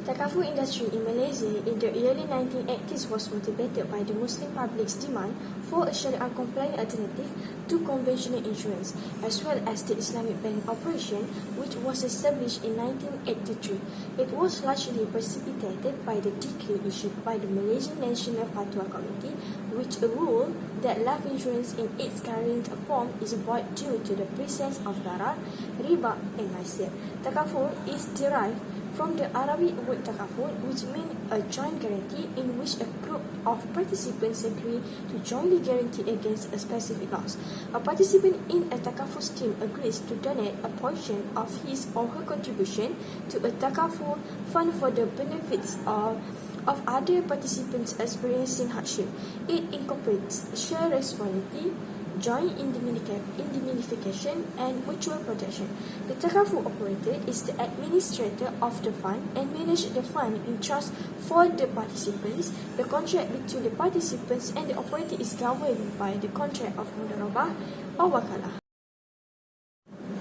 Takaful industry in Malaysia in the early 1980s was motivated by the Muslim public's demand for a Sharia-compliant alternative to conventional insurance, as well as the Islamic bank operation, which was established in 1983. It was largely precipitated by the decree issued by the Malaysian National Fatwa Committee, which ruled that life insurance in its current form is void due to the presence of darar, riba, and maisir. Takaful is derived from the Arabic word takaful, which means a joint guarantee in which a group of participants agree to jointly guarantee against a specific loss. A participant in a takaful scheme agrees to donate a portion of his or her contribution to a takaful fund for the benefits of other participants experiencing hardship. It incorporates shared responsibility, joint indemnification, and mutual protection. The Takaful operator is the administrator of the fund and manages the fund in trust for the participants. The contract between the participants and the operator is governed by the contract of mudarabah or wakalah.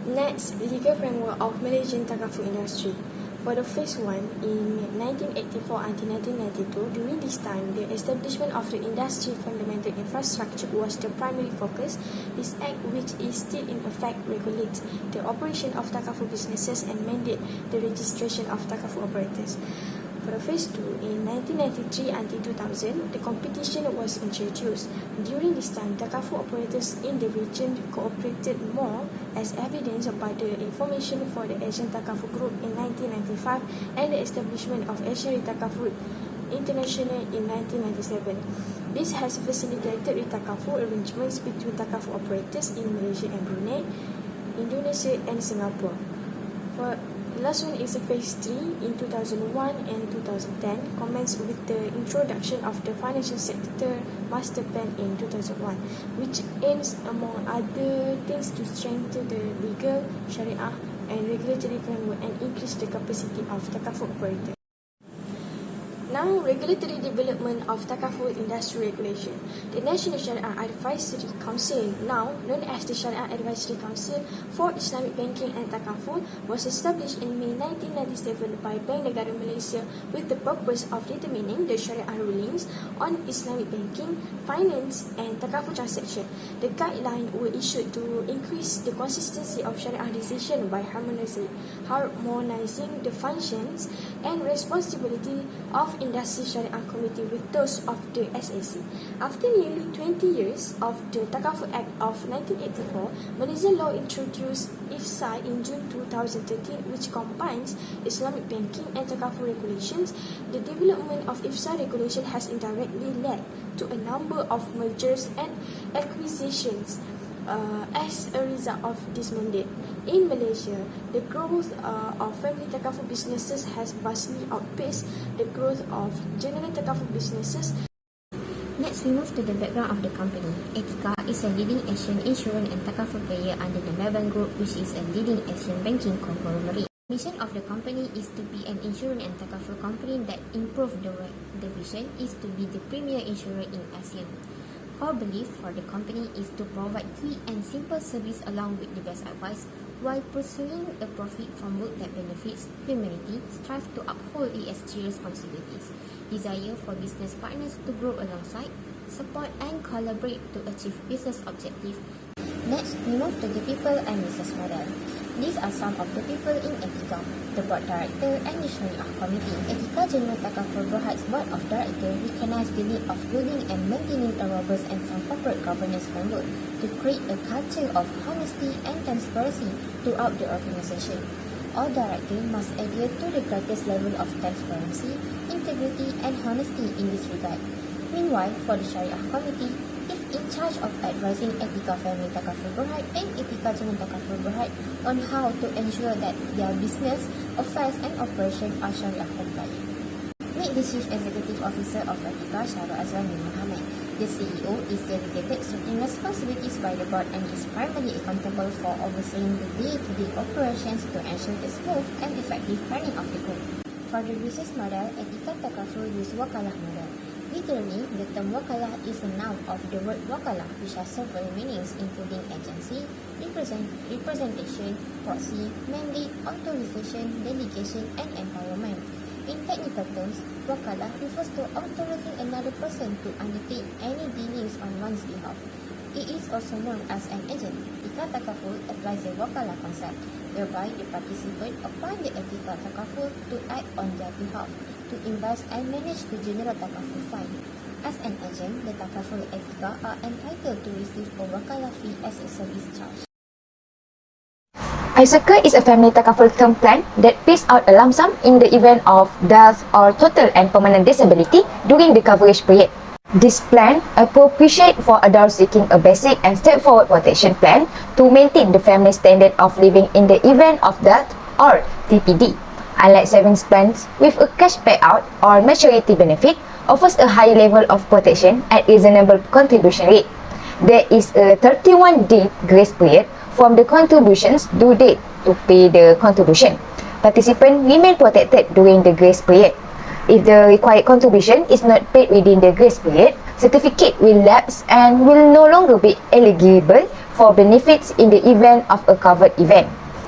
Next, legal framework of Malaysian Takaful industry. For the first one, in 1984 until 1992, during this time, the establishment of the industry fundamental infrastructure was the primary focus. This act, which is still in effect, regulates the operation of Takaful businesses and mandate the registration of Takaful operators. For the first two, in 1993 until 2000, the competition was introduced. During this time, Takaful operators in the region cooperated more, as evidenced by the information for the Asian Takaful Group in 1995 and the establishment of Asian Takaful International in 1997. This has facilitated the Takaful arrangements between Takaful operators in Malaysia and Brunei, Indonesia, and Singapore. For the last one is a phase 3 in 2001 and 2010, commenced with the introduction of the financial sector master plan in 2001, which aims, among other things, to strengthen the legal, Sharia, and regulatory framework and increase the capacity of Takaful operators. Now, regulatory development of Takaful industry regulation. The National Sharia Advisory Council, now known as the Sharia Advisory Council for Islamic Banking and Takaful, was established in May 1997 by Bank Negara Malaysia with the purpose of determining the Sharia rulings on Islamic banking, finance, and Takaful transaction. The guidelines were issued to increase the consistency of Sharia decision by harmonizing the functions and responsibility of Industry Sharia Committee with those of the SAC. After nearly 20 years of the Takaful Act of 1984, Malaysian law introduced IFSA in June 2013, which combines Islamic banking and Takaful regulations. The development of IFSA regulation has indirectly led to a number of mergers and acquisitions. As a result of this mandate, in Malaysia, the growth of family Takaful businesses has vastly outpaced the growth of general Takaful businesses. Next, we move to the background of the company. Etiqa is a leading Asian insurance and Takaful player under the Maybank Group, which is a leading Asian banking conglomerate. The mission of the company is to be an insurance and Takaful company that improve the vision is to be the premier insurer in ASEAN. Core belief for the company is to provide key and simple service along with the best advice, while pursuing a profit from work that benefits humanity, strive to uphold ESG responsibilities, desire for business partners to grow alongside, support and collaborate to achieve business objectives. Next, we move to the people and business model. These are some of the people in Etiqa, the board director and the Sharia committee. Etiqa General Takaful Berhad's board of directors recognize the need of building and maintaining a robust and sound corporate governance framework to create a culture of honesty and transparency throughout the organization. All directors must adhere to the greatest level of transparency, integrity, and honesty in this regard. Meanwhile, for the Sharia committee, is in charge of advising Etiqa family Takaful Berhad and Etiqa General Takaful Berhad on how to ensure that their business, affairs, and operations are Sharia compliant. Meet the Chief Executive Officer of Etiqa, Shahrul Azwan bin Mohammed. The CEO is delegated certain responsibilities by the board and is primarily accountable for overseeing the day-to-day operations to ensure the smooth and effective running of the group. For the business model, Etiqa Takaful use wakalah model. Literally, the term wakalah is a noun of the word wakalah, which has several meanings including agency, representation, proxy, mandate, authorization, delegation, and empowerment. In technical terms, wakalah refers to authorizing another person to undertake any dealings on one's behalf. It is also known as an agent. Etiqa Takaful applies the wakalah concept, whereby the participant appoint the Etiqa Takaful to act on their behalf, to invest and manage the general Takaful fund. As an agent, the Takaful Etiqa are entitled to receive a wakalah fee as a service charge. Etiqa is a family takaful term plan that pays out a lump sum in the event of death or total and permanent disability during the coverage period. This plan appropriate for adults seeking a basic and straightforward protection plan to maintain the family standard of living in the event of death or TPD. Unlike savings plans with a cash payout or maturity benefit, offers a high level of protection at reasonable contribution rate. There is a 31-day grace period from the contributions due date to pay the contribution. Participants remain protected during the grace period. If the required contribution is not paid within the grace period, certificate will lapse and will no longer be eligible for benefits in the event of a covered event.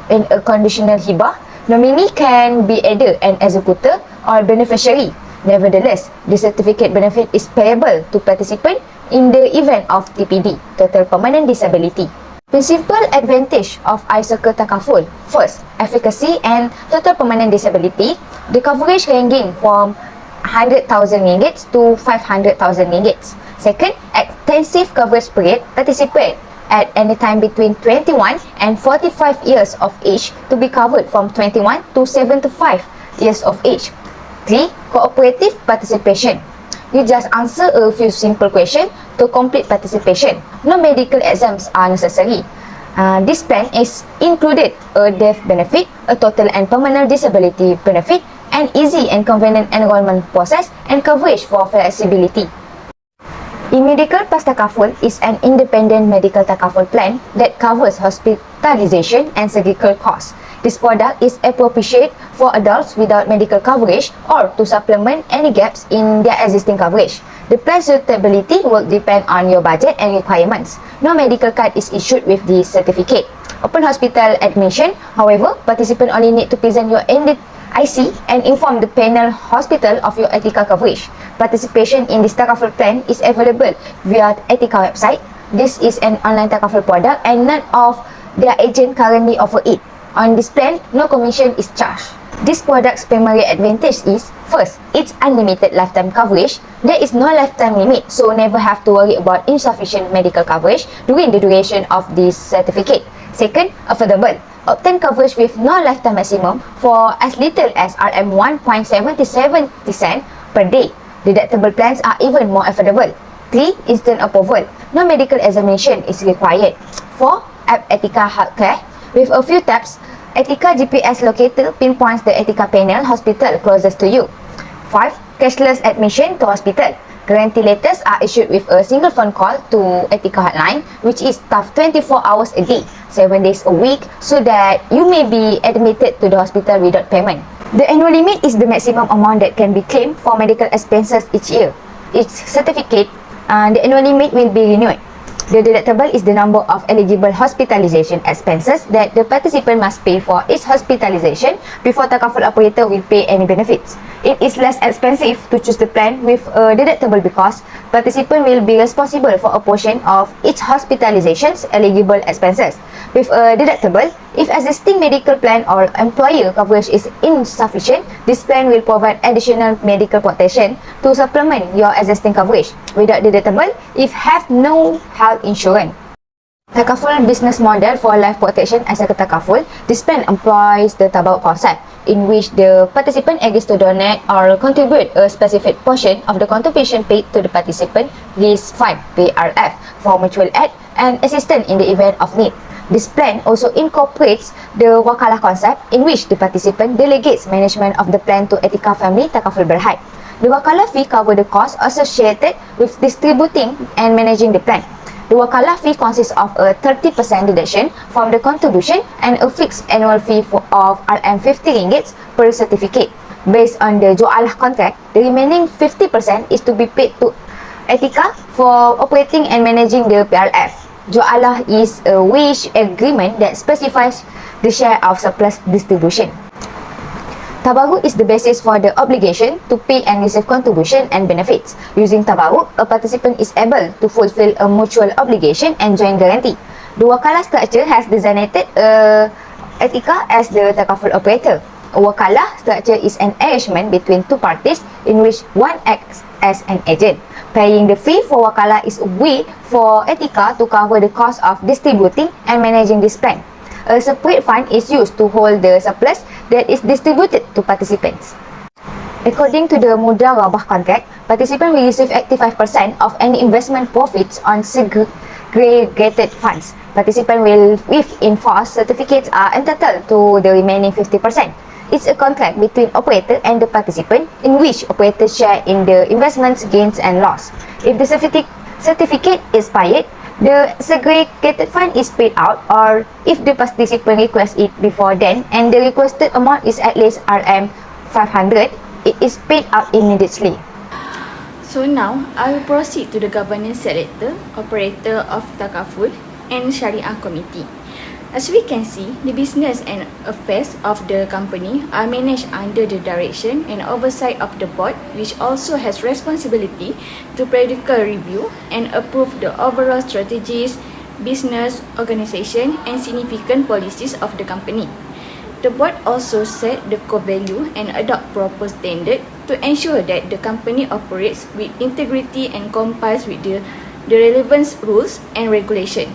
In a conditional hibah, nominee can be either an executor or beneficiary. Nevertheless, the certificate benefit is payable to participant in the event of TPD, total permanent disability. Principal advantage of Etiqa Takaful: first, efficacy and total permanent disability. The coverage ranging from 100,000 ringgit to 500,000 ringgit. Second, extensive coverage period. Participant at any time between 21 and 45 years of age to be covered from 21 to 75 years of age. 3. Cooperative participation. You just answer a few simple questions to complete participation. No medical exams are necessary. This plan is included a death benefit, a total and permanent disability benefit, an easy and convenient enrollment process, and coverage for flexibility. E-Medical Plus Takaful is an independent medical takaful plan that covers hospitalization and surgical costs. This product is appropriate for adults without medical coverage or to supplement any gaps in their existing coverage. The plan suitability will depend on your budget and requirements. No medical card is issued with this certificate. Upon hospital admission, however, participants only need to present your IC and inform the panel hospital of your Etiqa coverage. Participation in this takaful plan is available via Etiqa website. This is an online takaful product and none of their agent currently offer it. On this plan, no commission is charged. This product's primary advantage is, first, it's unlimited lifetime coverage. There is no lifetime limit, so never have to worry about insufficient medical coverage during the duration of this certificate. Second, affordable. Obtain coverage with no lifetime maximum for as little as Rm 1.77 per day. Deductible plans are even more affordable. 3. Instant approval. No medical examination is required. 4. App Etiqa Healthcare. With a few taps, Etiqa GPS locator pinpoints the Etiqa panel hospital closest to you. 5. Cashless admission to hospital. Guarantee letters are issued with a single phone call to Etiqa hotline, which is staffed 24 hours a day, 7 days a week, so that you may be admitted to the hospital without payment. The annual limit is the maximum amount that can be claimed for medical expenses each year. Each certificate, the annual limit will be renewed. The deductible is the number of eligible hospitalization expenses that the participant must pay for each hospitalization before takaful operator will pay any benefits. It is less expensive to choose the plan with a deductible because participant will be responsible for a portion of each hospitalization's eligible expenses. With a deductible, if existing medical plan or employer coverage is insufficient, this plan will provide additional medical protection to supplement your existing coverage. Without deductible, if have no health insurance. Takaful business model for life protection as a takaful. This plan employs the tabau concept, in which the participant agrees to donate or contribute a specific portion of the contribution paid to the participant risk fund (PRF) for mutual aid and assistance in the event of need. This plan also incorporates the wakalah concept, in which the participant delegates management of the plan to Etiqa family Takaful Berhad. The wakalah fee covers the costs associated with distributing and managing the plan. The wakalah fee consists of a 30% deduction from the contribution and a fixed annual fee of Rm 50 ringgit per certificate. Based on the jualah contract, the remaining 50% is to be paid to Etiqa for operating and managing the PRF. Jualah is a wage agreement that specifies the share of surplus distribution. Tabarruk is the basis for the obligation to pay and receive contribution and benefits. Using tabarruk, a participant is able to fulfill a mutual obligation and joint guarantee. The wakalah structure has designated Etiqa as the takaful operator. A wakalah structure is an arrangement between two parties in which one acts as an agent. Paying the fee for wakalah is a way for Etiqa to cover the cost of distributing and managing this plan. A separate fund is used to hold the surplus that is distributed to participants. According to the Mudra Rabah contract, participants will receive 85% of any investment profits on segregated funds. Participants with in-force certificates are entitled to the remaining 50%. It's a contract between operator and the participant in which operators share in the investment's gains and loss. If the certificate is expired, the segregated fund is paid out, or if the participant requests it before then and the requested amount is at least Rm 500, it is paid out immediately. So now, I will proceed to the governance selector, operator of Takaful, and Sharia committee. As we can see, the business and affairs of the company are managed under the direction and oversight of the board, which also has responsibility to periodical review and approve the overall strategies, business, organization, and significant policies of the company. The board also set the core value and adopt proper standard to ensure that the company operates with integrity and complies with the relevant rules and regulations.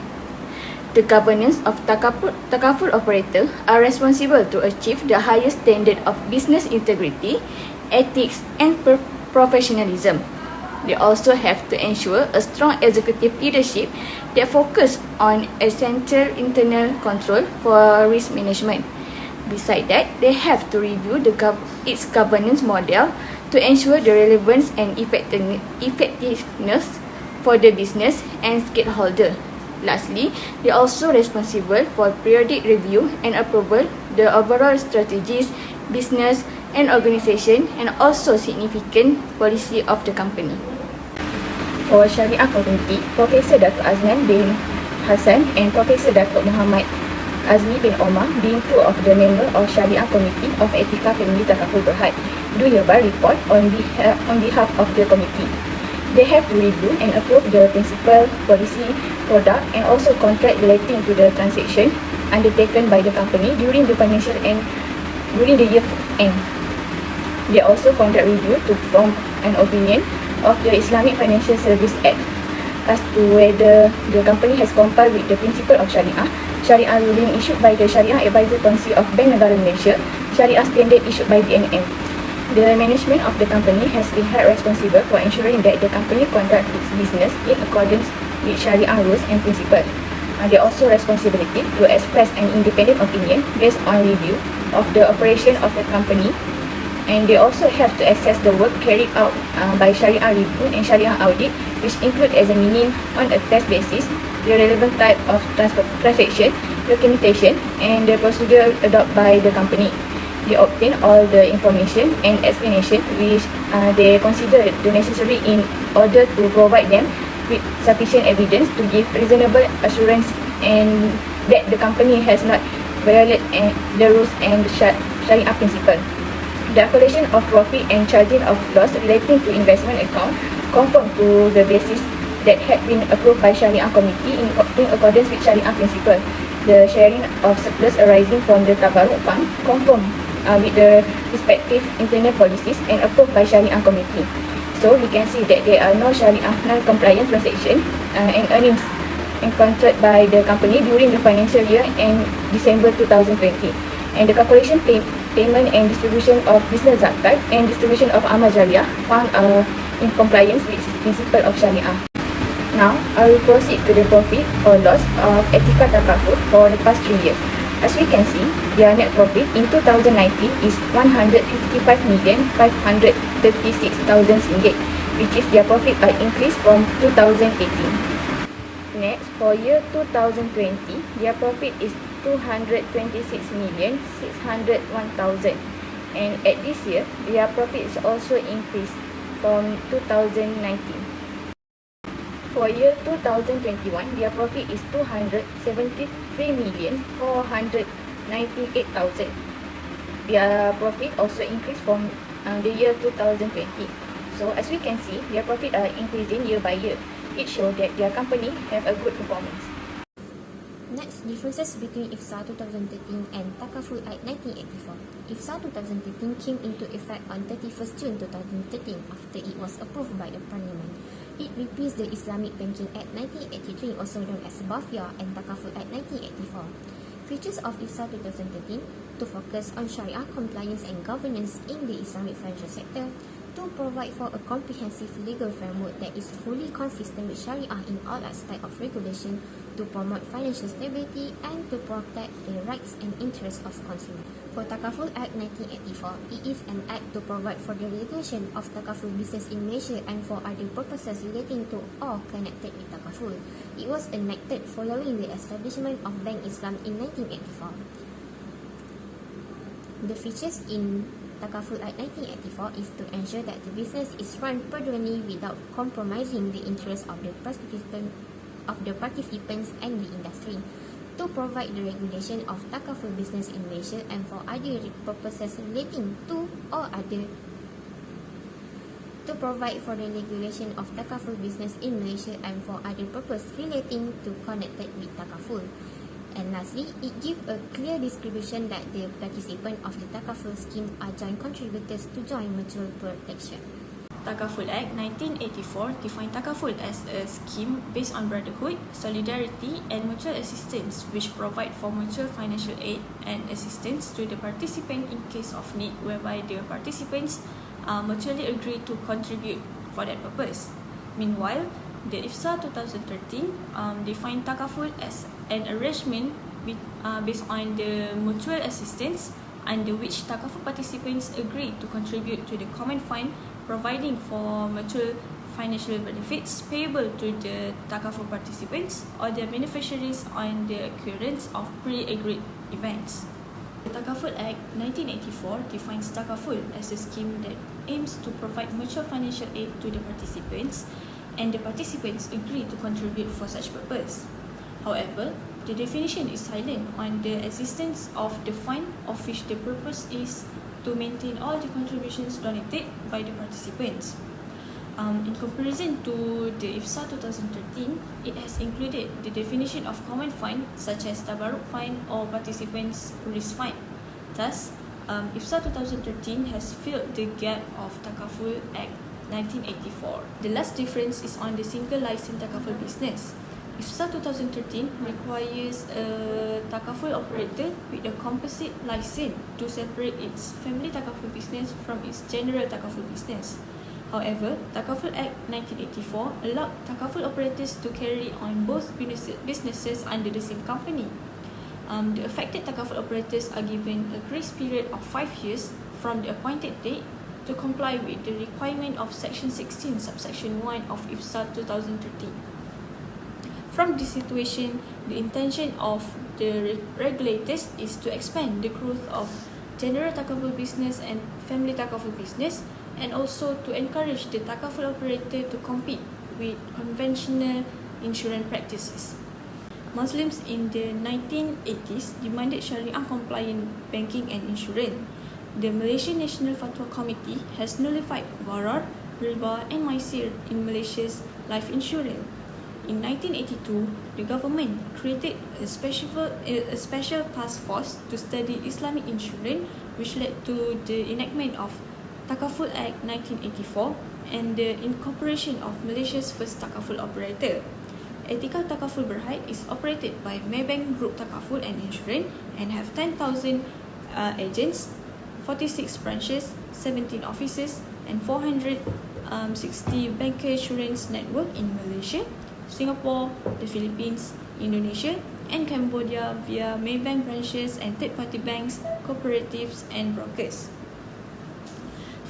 The governance of Takaful operator are responsible to achieve the highest standard of business integrity, ethics, and professionalism. They also have to ensure a strong executive leadership that focus on essential internal control for risk management. Besides that, they have to review its governance model to ensure the relevance and effectiveness for the business and stakeholder. Lastly, they are also responsible for periodic review and approval the overall strategies, business and organization, and also significant policy of the company. For Sharia committee, Professor Datuk Azman bin Hassan and Professor Datuk Muhammad Azmi bin Omar, being two of the members of Sharia Committee of Etiqa Family Takaful Berhad, do hereby report on behalf of the committee. They have to review and approve the principal, policy, product, and also contract relating to the transaction undertaken by the company during the financial and during the year end. They also conduct review to form an opinion of the Islamic Financial Service Act as to whether the company has complied with the principle of Sharia ruling issued by the Sharia Advisor Council of Bank Negara Malaysia, Sharia standard issued by BNM. The management of the company has been held responsible for ensuring that the company conducts its business in accordance with Sharia rules and principles. They also responsibility to express an independent opinion based on review of the operation of the company, and they also have to assess the work carried out by Sharia review and Sharia audit, which include examining on a test basis the relevant type of transaction, documentation, and the procedure adopted by the company. They obtain all the information and explanation which they consider necessary in order to provide them with sufficient evidence to give reasonable assurance and that the company has not violated the rules and Sharia principle. The calculation of profit and charging of loss relating to investment account conform to the basis that had been approved by Sharia committee in accordance with Sharia principle. The sharing of surplus arising from the tabarruk fund conform with the respective internal policies and approved by Sharia committee. So we can see that there are no Sharia non-compliant transaction and earnings encountered by the company during the financial year and December 2020. And the calculation, payment and distribution of business zakat and distribution of amal jariah found in compliance with the principle of Sharia. Now, I will proceed to the profit or loss of Etiqa Takaful for the past 3 years. As we can see, their net profit in 2019 is 155,536,000 ringgit, which is their profit by increase from 2018. Next, for year 2020, their profit is 226,601,000, and at this year, their profit is also increased from 2019. For year 2021, their profit is 273,498,000, their profit also increased from the year 2020. So as we can see, their profit are increasing year by year. It shows that their company have a good performance. Next, differences between IFSA 2013 and Takaful Act 1984. IFSA 2013 came into effect on 31st June 2013 after it was approved by the Parliament. It repeats the Islamic Banking Act 1983, also known as Wadihah, and Takaful Act 1984. Features of IFSA 2013: to focus on Sharia compliance and governance in the Islamic financial sector, to provide for a comprehensive legal framework that is fully consistent with Sharia in all aspects of regulation, to promote financial stability, and to protect the rights and interests of consumers. For Takaful Act 1984, it is an act to provide for the regulation of Takaful business in Malaysia and for other purposes relating to or connected with Takaful. It was enacted following the establishment of Bank Islam in 1984. The features in Takaful Act 1984 is to ensure that the business is run prudently without compromising the interests of the participants and the industry, to provide the regulation of Takaful business in Malaysia and for other purposes relating to or other to provide for the regulation of Takaful business in Malaysia and for other purpose relating to connected with Takaful. And lastly, it gives a clear description that the participants of the Takaful scheme are joint contributors to joint mutual protection. Takaful Act 1984 defined Takaful as a scheme based on brotherhood, solidarity and mutual assistance which provide for mutual financial aid and assistance to the participant in case of need, whereby the participants mutually agree to contribute for that purpose. Meanwhile, the IFSA 2013 defined Takaful as an arrangement based on the mutual assistance under which Takaful participants agree to contribute to the common fund, providing for mutual financial benefits payable to the Takaful participants or their beneficiaries on the occurrence of pre-agreed events. The Takaful Act 1984 defines Takaful as a scheme that aims to provide mutual financial aid to the participants, and the participants agree to contribute for such purpose. However, the definition is silent on the existence of the fund, of which the purpose is to maintain all the contributions donated by the participants. In comparison to the IFSA 2013, it has included the definition of common fund such as Tabarruk fund or participants risk fund. Thus, IFSA 2013 has filled the gap of Takaful Act 1984. The last difference is on the single license Takaful business. IFSA 2013 requires a Takaful operator with a composite license to separate its family Takaful business from its general Takaful business. However, Takaful Act 1984 allowed Takaful operators to carry on both businesses under the same company. The affected Takaful operators are given a grace period of 5 years from the appointed date to comply with the requirement of Section 16, Subsection 1 of IFSA 2013. From this situation, the intention of the regulators is to expand the growth of general Takaful business and family Takaful business, and also to encourage the Takaful operator to compete with conventional insurance practices. Muslims in the 1980s demanded Sharia-compliant banking and insurance. The Malaysian National Fatwa Committee has nullified Gharar, Riba and Maisir in Malaysia's life insurance. In 1982, the government created a special task force to study Islamic insurance, which led to the enactment of Takaful Act 1984 and the incorporation of Malaysia's first Takaful operator. Etiqa Takaful Berhad is operated by Maybank Group Takaful and Insurance and have 10,000 agents, 46 branches, 17 offices and 460 bancassurance network in Malaysia, Singapore, the Philippines, Indonesia and Cambodia via Maybank branches and third-party banks, cooperatives and brokers.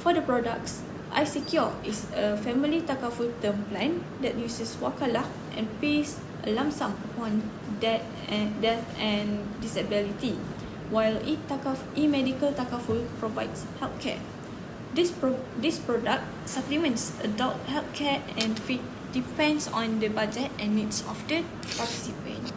For the products, iSecure is a family Takaful term plan that uses wakalah and pays a lump sum upon death and disability, while e-medical Takaful provides healthcare. This product supplements adult healthcare and depends on the budget and needs of the participant.